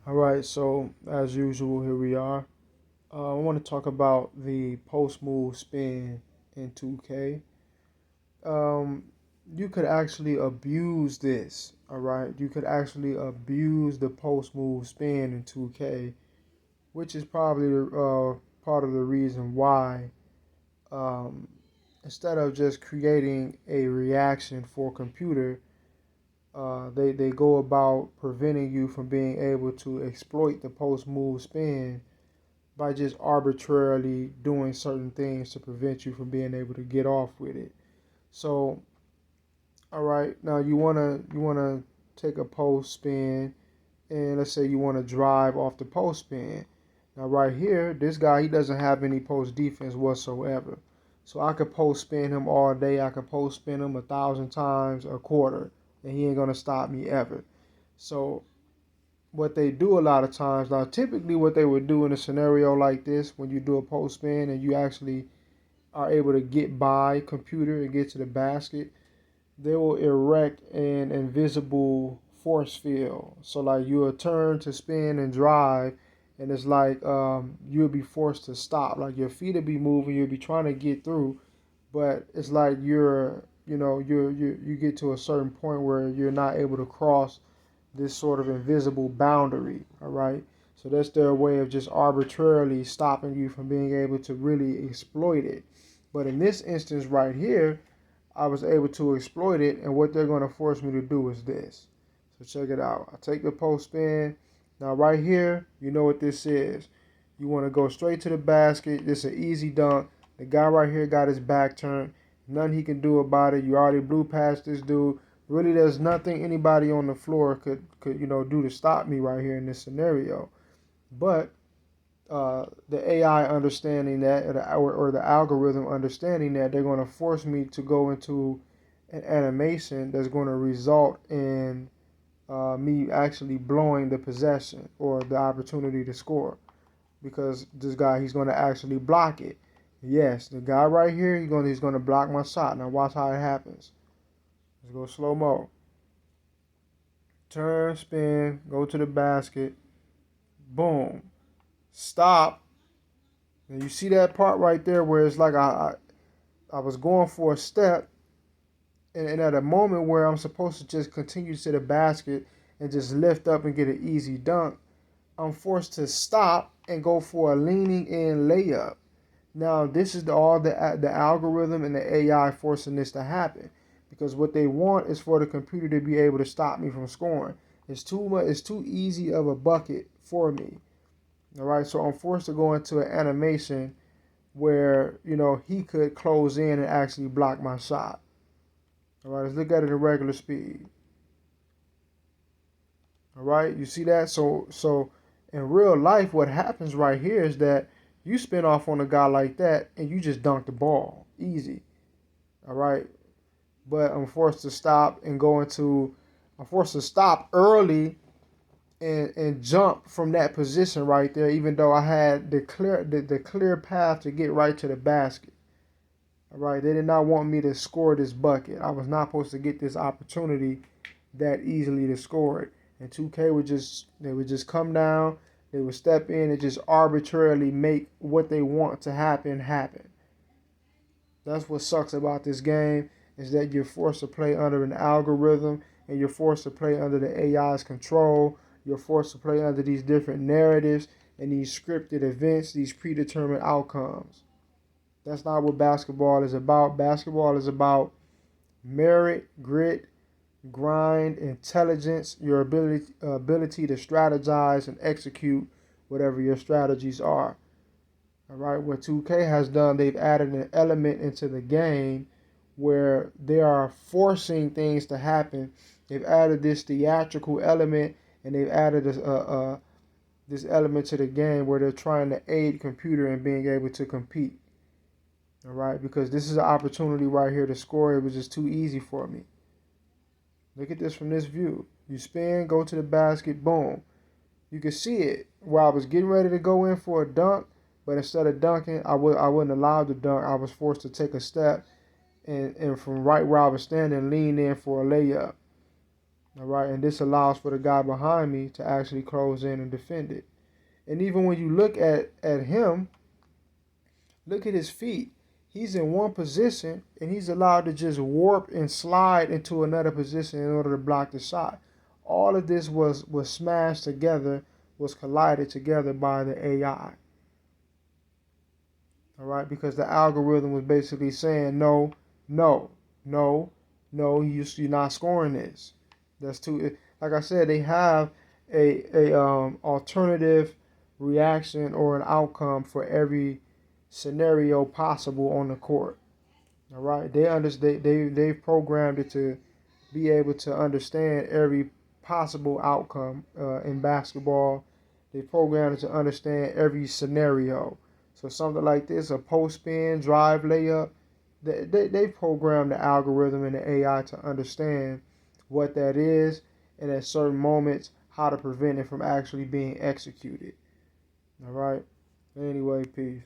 All right, so as usual, here we are. I want to talk about the post move spin in 2K. Um, you could actually abuse this. All right, you could actually abuse the post move spin in 2K, which is probably part of the reason why um, instead of just creating a reaction for computer, they go about preventing you from being able to exploit the post move spin by just arbitrarily doing certain things to prevent you from being able to get off with it. So, all right, now you wanna take a post spin, and let's say you want to drive off the post spin. Now, right here, this guy he doesn't have any post defense whatsoever. So I could post spin him all day. I could post spin him 1,000 times a quarter, and he ain't gonna stop me ever. So what they do a lot of times now, typically what they would do in a scenario like this, when you do a post spin and you actually are able to get by computer and get to the basket, they will erect an invisible force field. So like you'll turn to spin and drive, and it's like you'll be forced to stop. Like your feet will be moving, you'll be trying to get through, but it's like you get to a certain point where you're not able to cross this sort of invisible boundary. All right. So that's their way of just arbitrarily stopping you from being able to really exploit it. But in this instance right here, I was able to exploit it, and what they're going to force me to do is this. So check it out. I take the post spin. Now right here, you know what this is. You want to go straight to the basket. This is an easy dunk. The guy right here got his back turned. Nothing he can do about it. You already blew past this dude. Really, there's nothing anybody on the floor could do to stop me right here in this scenario. But the AI understanding that, or the algorithm understanding that, they're going to force me to go into an animation that's going to result in me actually blowing the possession or the opportunity to score, because this guy he's going to actually block it. Yes, the guy right here he's going to block my shot. Now watch how it happens. Let's go slow mo. Turn, spin, go to the basket. Boom. Stop. And you see that part right there where it's like I was going for a step, and at a moment where I'm supposed to just continue to the basket and just lift up and get an easy dunk, I'm forced to stop and go for a leaning in layup. Now, this is the algorithm and the AI forcing this to happen, because what they want is for the computer to be able to stop me from scoring. It's too much. It's too easy of a bucket for me. All right, so I'm forced to go into an animation where he could close in and actually block my shot. All right, let's look at it at regular speed. All right, you see that? So in real life, what happens right here is that you spin off on a guy like that and you just dunk the ball easy. All right, but I'm forced to stop and go into. I'm forced to stop early and jump from that position right there, even though I had the clear path to get right to the basket. All right, they did not want me to score this bucket. I was not supposed to get this opportunity that easily to score it. And 2K would just come down, they would step in and just arbitrarily make what they want to happen happen. That's what sucks about this game, is that you're forced to play under an algorithm, and you're forced to play under the AI's control. You're forced to play under these different narratives and these scripted events, these predetermined outcomes. That's not what basketball is about. Basketball is about merit, grit, grind, intelligence, your ability to strategize and execute whatever your strategies are. All right, what 2K has done, they've added an element into the game where they are forcing things to happen. They've added this theatrical element, and they've added this element to the game where they're trying to aid computer in being able to compete. All right, because this is an opportunity right here to score. It was just too easy for me. Look at this from this view. You spin, go to the basket, boom. You can see it where I was getting ready to go in for a dunk, but instead of dunking, I wasn't allowed to dunk. I was forced to take a step and from right where I was standing, lean in for a layup. All right, and this allows for the guy behind me to actually close in and defend it. And even when you look at him, look at his feet. He's in one position and he's allowed to just warp and slide into another position in order to block the shot. All of this was smashed together, was collided together by the AI. All right, because the algorithm was basically saying no, no, no, no, you're not scoring this. That's too. Like I said, they have a alternative reaction or an outcome for every scenario possible on the court. All right, they've programmed it to be able to understand every possible outcome in basketball. They programmed it to understand every scenario. So something like this, a post spin, drive layup, they programmed the algorithm and the AI to understand what that is and at certain moments how to prevent it from actually being executed. All right. Anyway, peace.